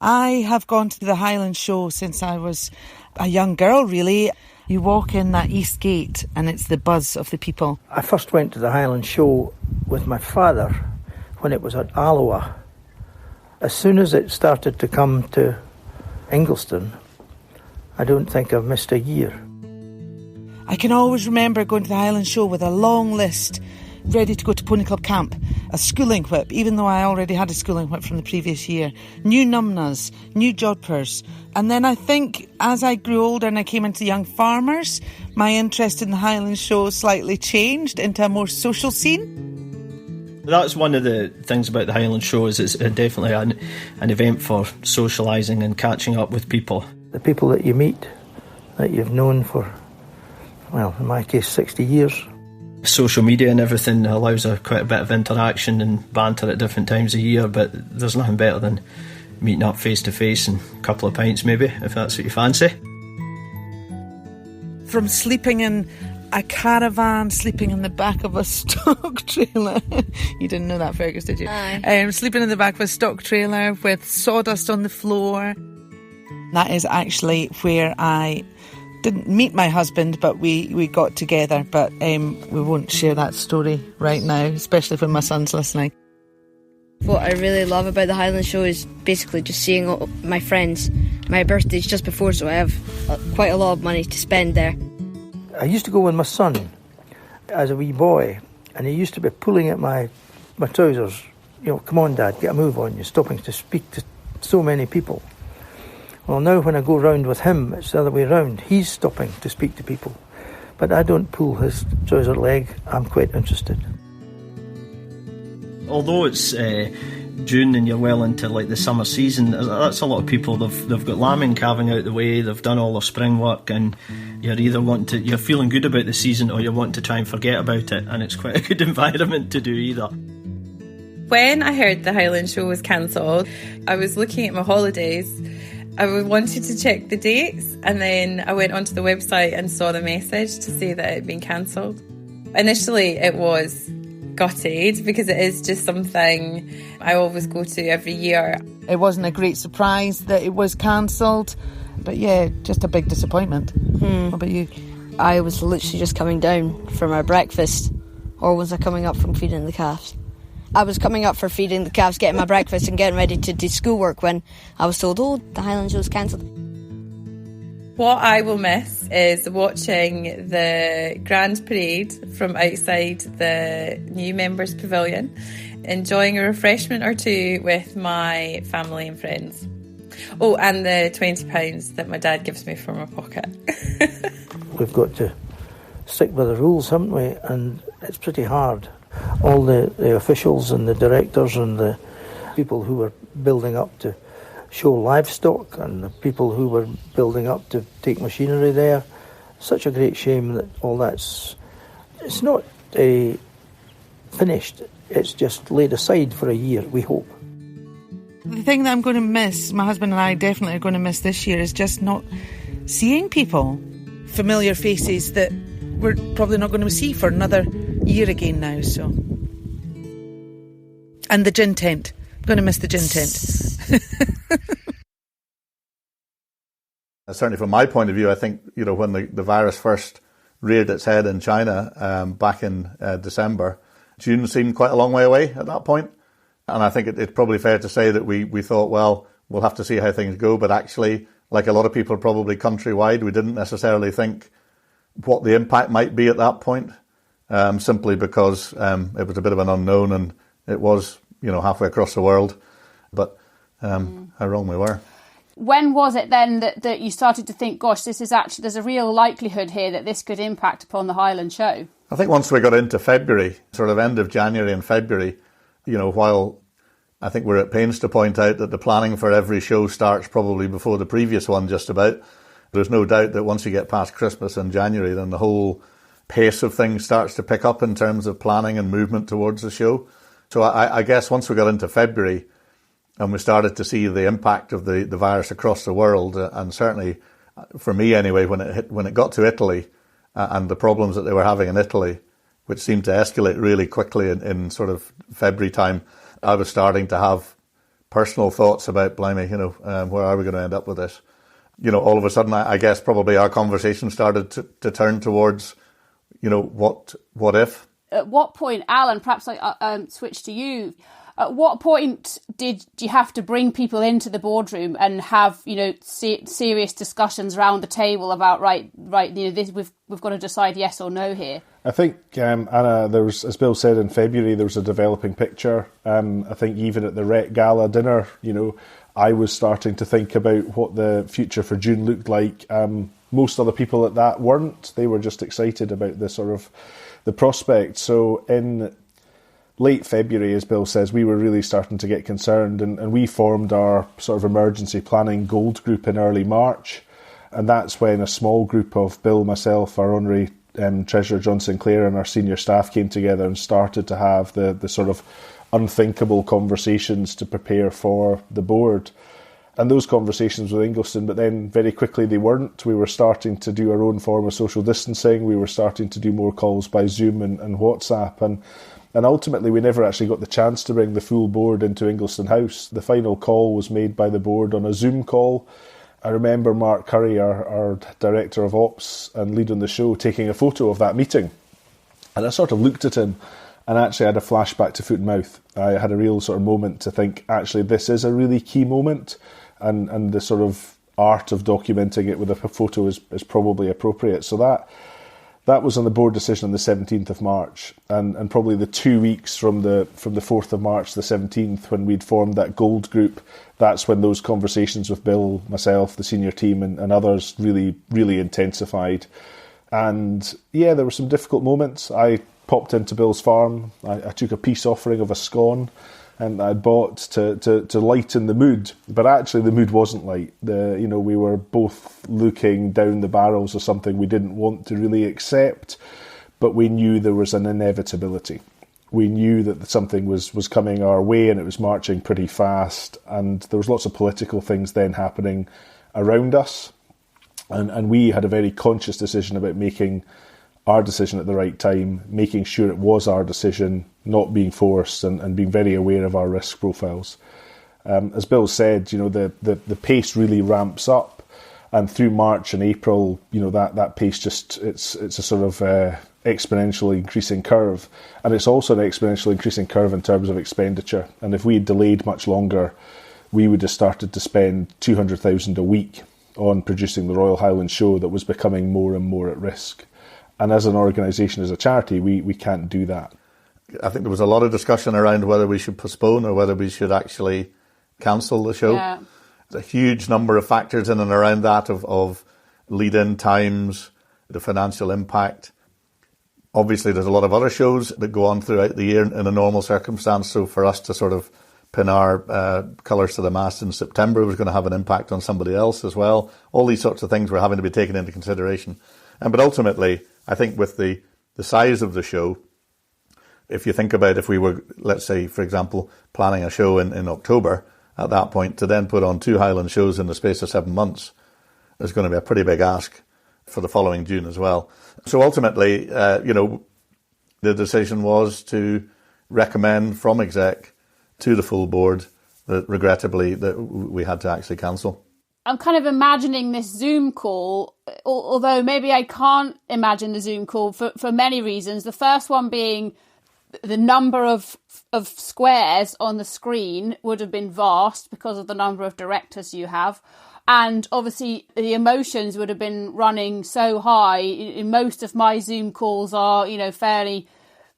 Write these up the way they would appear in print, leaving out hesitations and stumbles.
I have gone to the Highland Show since I was a young girl, really. You walk in that east gate and it's the buzz of the people. I first went to the Highland Show with my father when it was at Alloa. As soon as it started to come to Ingliston, I don't think I've missed a year. I can always remember going to the Highland Show with a long list, ready to go to Pony Club Camp, a schooling whip, even though I already had a schooling whip from the previous year, new numnas, new jodhpurs. And then I think as I grew older and I came into Young Farmers, my interest in the Highland Show slightly changed into a more social scene. That's one of the things about the Highland Show, is it's definitely an event for socialising and catching up with people. The people that you meet, that you've known for, well, in my case, 60 years. Social media and everything allows quite a bit of interaction and banter at different times of year, but there's nothing better than meeting up face to face and a couple of pints maybe, if that's what you fancy. From sleeping in a caravan, sleeping in the back of a stock trailer. You didn't know that, Fergus, did you? Aye. Sleeping in the back of a stock trailer with sawdust on the floor. That is actually where I didn't meet my husband, but we got together. But we won't share that story right now, especially when my son's listening. What I really love about the Highland Show is basically just seeing all my friends. My birthday's just before, so I have quite a lot of money to spend there. I used to go with my son as a wee boy, and he used to be pulling at my trousers. You know, come on, Dad, get a move on. You're stopping to speak to so many people. Well, now when I go round with him, it's the other way round. He's stopping to speak to people. But I don't pull his trouser leg. I'm quite interested. Although it's June and you're well into like the summer season, that's a lot of people. They've got lambing calving out the way, they've done all their spring work, and you're either you're feeling good about the season or you want to try and forget about it, and it's quite a good environment to do either. When I heard the Highland Show was cancelled, I was looking at my holidays. I wanted to check the dates, and then I went onto the website and saw the message to say that it had been cancelled. Initially it was gutted because it is just something I always go to every year. It wasn't a great surprise that it was cancelled, but yeah, just a big disappointment. What about you? I was literally just coming down for my breakfast, or was I coming up from feeding the calves? I was coming up for feeding the calves, getting my breakfast and getting ready to do schoolwork when I was told, oh, the Highland Show's cancelled. What I will miss is watching the Grand Parade from outside the new members' pavilion, enjoying a refreshment or two with my family and friends. Oh, and the £20 that my dad gives me from my pocket. We've got to stick with the rules, haven't we? And it's pretty hard. All the officials and the directors and the people who were building up to show livestock and the people who were building up to take machinery there. Such a great shame that all that's... It's not finished. It's just laid aside for a year, we hope. The thing that I'm going to miss, my husband and I definitely are going to miss this year, is just not seeing people. Familiar faces that we're probably not going to see for another year again now, so... And the gin tent. I'm going to miss the gin tent. Certainly from my point of view, I think, you know, when the virus first reared its head in China back in December, June seemed quite a long way away at that point. And I think it's probably fair to say that we thought, well, we'll have to see how things go. But actually, like a lot of people probably countrywide, we didn't necessarily think what the impact might be at that point, simply because it was a bit of an unknown, and it was, you know, halfway across the world. But how wrong we were. When was it then that you started to think, gosh, this is actually, there's a real likelihood here that this could impact upon the Highland Show? I think once we got into February, sort of end of January and February, you know, while I think we're at pains to point out that the planning for every show starts probably before the previous one just about, there's no doubt that once you get past Christmas and January, then the whole pace of things starts to pick up in terms of planning and movement towards the show. So I guess once we got into February and we started to see the impact of the virus across the world, and certainly for me anyway, when it got to Italy and the problems that they were having in Italy, which seemed to escalate really quickly in sort of February time, I was starting to have personal thoughts about, blimey, where are we going to end up with this? All of a sudden, I guess probably our conversation started to turn towards, what if? At what point, Alan, perhaps I switch to you. At what point did you have to bring people into the boardroom and have, serious discussions around the table about, this, we've got to decide yes or no here? I think, Anna, there was, as Bill said, in February, there was a developing picture. I think even at the Rec Gala dinner, I was starting to think about what the future for June looked like. Most other people at that weren't. They were just excited about the prospect. So in late February, as Bill says, we were really starting to get concerned, and we formed our sort of emergency planning gold group in early March. And that's when a small group of Bill, myself, our honorary Treasurer John Sinclair and our senior staff came together and started to have the sort of unthinkable conversations to prepare for the board. And those conversations with Ingliston, but then very quickly they weren't. We were starting to do our own form of social distancing. We were starting to do more calls by Zoom and WhatsApp. And ultimately, we never actually got the chance to bring the full board into Ingliston House. The final call was made by the board on a Zoom call. I remember Mark Curry, our Director of Ops and lead on the show, taking a photo of that meeting. And I sort of looked at him and actually had a flashback to foot and mouth. I had a real sort of moment to think, actually, this is a really key moment. And the sort of art of documenting it with a photo is probably appropriate. So that was on the board decision on the 17th of March. And probably the 2 weeks from the 4th of March to the 17th, when we'd formed that gold group, that's when those conversations with Bill, myself, the senior team and others really, really intensified. And yeah, there were some difficult moments. I popped into Bill's farm. I took a peace offering of a scone and I'd bought to lighten the mood. But actually the mood wasn't light. We were both looking down the barrels of something we didn't want to really accept, but we knew there was an inevitability. We knew that something was coming our way and it was marching pretty fast, and there was lots of political things then happening around us. And we had a very conscious decision about making our decision at the right time, making sure it was our decision, not being forced, and being very aware of our risk profiles. As Bill said, the pace really ramps up, and through March and April, that pace it's a sort of exponentially increasing curve, and it's also an exponentially increasing curve in terms of expenditure. And if we had delayed much longer, we would have started to spend $200,000 a week on producing the Royal Highland Show that was becoming more and more at risk. And as an organisation, as a charity, we can't do that. I think there was a lot of discussion around whether we should postpone or whether we should actually cancel the show. Yeah. There's a huge number of factors in and around that of lead-in times, the financial impact. Obviously, there's a lot of other shows that go on throughout the year in a normal circumstance. So for us to sort of pin our colours to the mast in September was going to have an impact on somebody else as well. All these sorts of things were having to be taken into consideration. But ultimately, I think with the size of the show, if you think about if we were, let's say, for example, planning a show in October, at that point, to then put on 2 Highland shows in the space of 7 months is going to be a pretty big ask for the following June as well. So ultimately, the decision was to recommend from exec to the full board that regrettably that we had to actually cancel. I'm kind of imagining this Zoom call, although maybe I can't imagine the Zoom call for many reasons. The first one being the number of squares on the screen would have been vast because of the number of directors you have. And obviously the emotions would have been running so high. Most of my Zoom calls are, fairly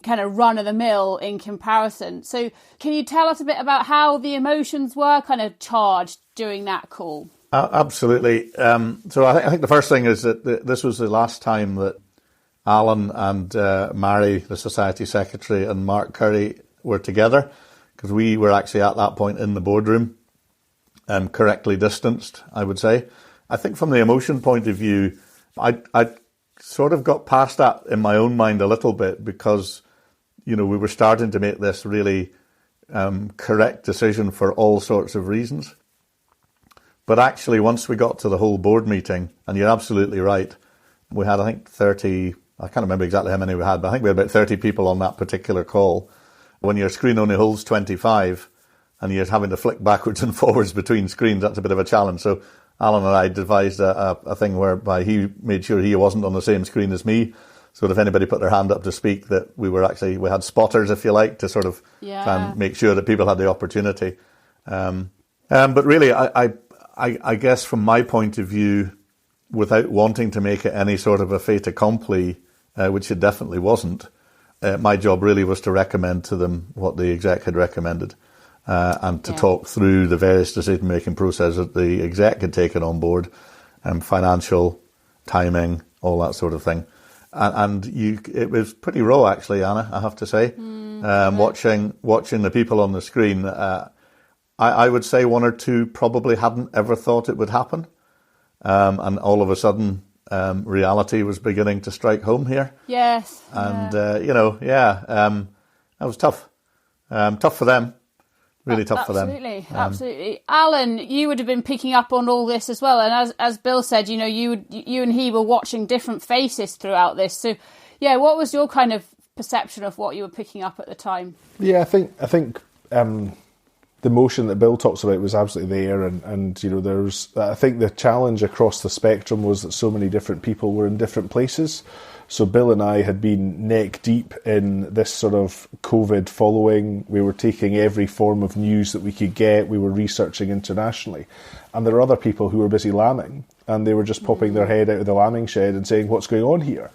kind of run-of-the-mill in comparison. So can you tell us a bit about how the emotions were kind of charged during that call? Absolutely. So I think the first thing is that this was the last time that Alan and Mary, the Society Secretary, and Mark Curry were together, because we were actually at that point in the boardroom, correctly distanced, I would say. I think from the emotion point of view, I sort of got past that in my own mind a little bit, because, we were starting to make this really correct decision for all sorts of reasons. But actually, once we got to the whole board meeting, and you're absolutely right, we had, I think, 30, I can't remember exactly how many we had, but I think we had about 30 people on that particular call. When your screen only holds 25, and you're having to flick backwards and forwards between screens. That's a bit of a challenge. So Alan and I devised a thing whereby he made sure he wasn't on the same screen as me. So if anybody put their hand up to speak, that we had spotters, if you like, to sort of try and make sure that people had the opportunity. But really, I guess from my point of view, without wanting to make it any sort of a fait accompli, which it definitely wasn't, my job really was to recommend to them what the exec had recommended, and to talk through the various decision-making processes that the exec had taken on board, financial, timing, all that sort of thing. And it was pretty raw, actually, Anna, I have to say. Watching the people on the screen, I would say one or two probably hadn't ever thought it would happen. And all of a sudden, reality was beginning to strike home here. Yes. And, that was tough. Tough for them. Really tough for them. Absolutely. Alan, you would have been picking up on all this as well. And as Bill said, you and he were watching different faces throughout this. So, what was your kind of perception of what you were picking up at the time? Yeah, I think the motion that Bill talks about was absolutely there, and I think the challenge across the spectrum was that so many different people were in different places. So Bill and I had been neck deep in this sort of COVID following. We were taking every form of news that we could get. We were researching internationally. And there are other people who were busy lambing, and they were just popping their head out of the lambing shed and saying, what's going on here?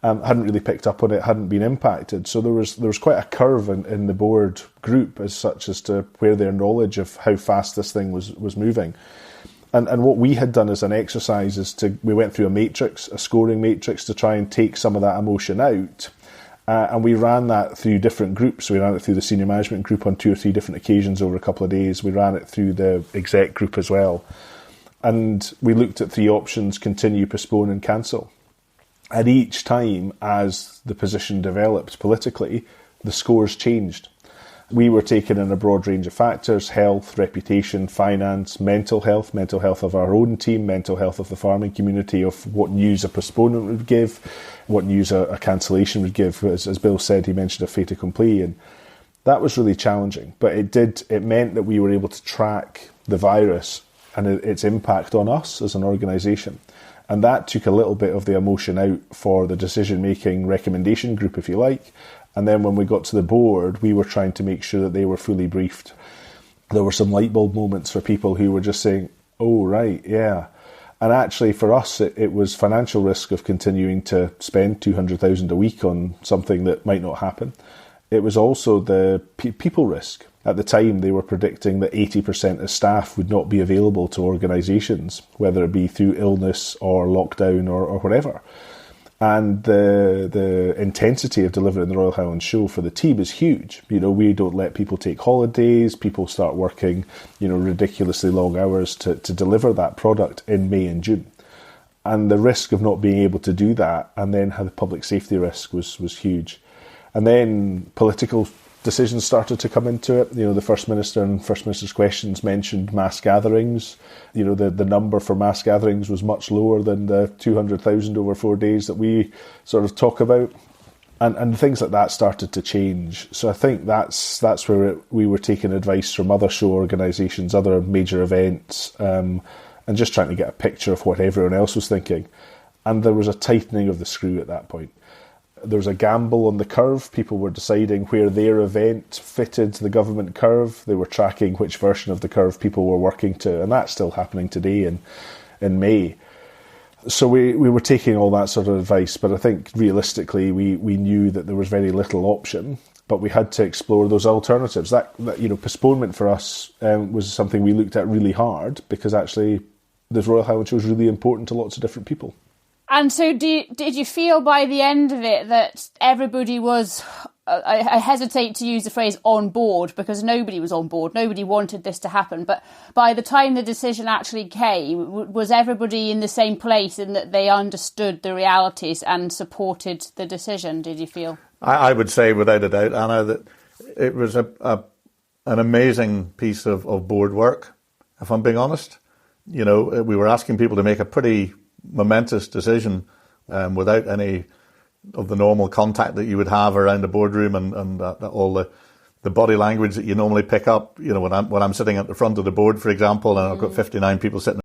Hadn't really picked up on it, hadn't been impacted. So there was quite a curve in the board group as such as to where their knowledge of how fast this thing was moving. And what we had done as an exercise is we went through a scoring matrix to try and take some of that emotion out. And we ran that through different groups. We ran it through the senior management group on 2 or 3 different occasions over a couple of days. We ran it through the exec group as well. And we looked at 3 options: continue, postpone and cancel. And each time, as the position developed politically, the scores changed. We were taking in a broad range of factors: health, reputation, finance, mental health of our own team, mental health of the farming community, of what news a postponement would give, what news a cancellation would give. As Bill said, he mentioned a fait accompli, and that was really challenging. But it meant that we were able to track the virus and its impact on us as an organisation. And that took a little bit of the emotion out for the decision-making recommendation group, if you like. And then when we got to the board, we were trying to make sure that they were fully briefed. There were some light bulb moments for people who were just saying, oh, right, yeah. And actually for us, it was financial risk of continuing to spend $200,000 a week on something that might not happen. It was also the people risk. At the time, they were predicting that 80% of staff would not be available to organisations, whether it be through illness or lockdown or whatever. And the intensity of delivering the Royal Highland Show for the team is huge. We don't let people take holidays. People start working, ridiculously long hours to deliver that product in May and June. And the risk of not being able to do that, and then how the public safety risk was huge. And then political decisions started to come into it. The First Minister and First Minister's questions mentioned mass gatherings. The number for mass gatherings was much lower than the 200,000 over 4 days that we sort of talk about. And things like that started to change. So I think that's where we were taking advice from other show organisations, other major events, and just trying to get a picture of what everyone else was thinking. And there was a tightening of the screw at that point. There was a gamble on the curve. People were deciding where their event fitted the government curve. They were tracking which version of the curve people were working to, and that's still happening today in May. So we were taking all that sort of advice, but I think realistically we knew that there was very little option, but we had to explore those alternatives. That postponement for us was something we looked at really hard, because actually the Royal Highland Show is really important to lots of different people. And so did you feel by the end of it that everybody was, I hesitate to use the phrase on board, because nobody was on board, nobody wanted this to happen, but by the time the decision actually came, was everybody in the same place in that they understood the realities and supported the decision, did you feel? I would say without a doubt, Anna, that it was an amazing piece of board work, if I'm being honest. We were asking people to make a pretty momentous decision without any of the normal contact that you would have around a boardroom and all the the body language that you normally pick up, when I'm sitting at the front of the board, for example, and I've got 59 people sitting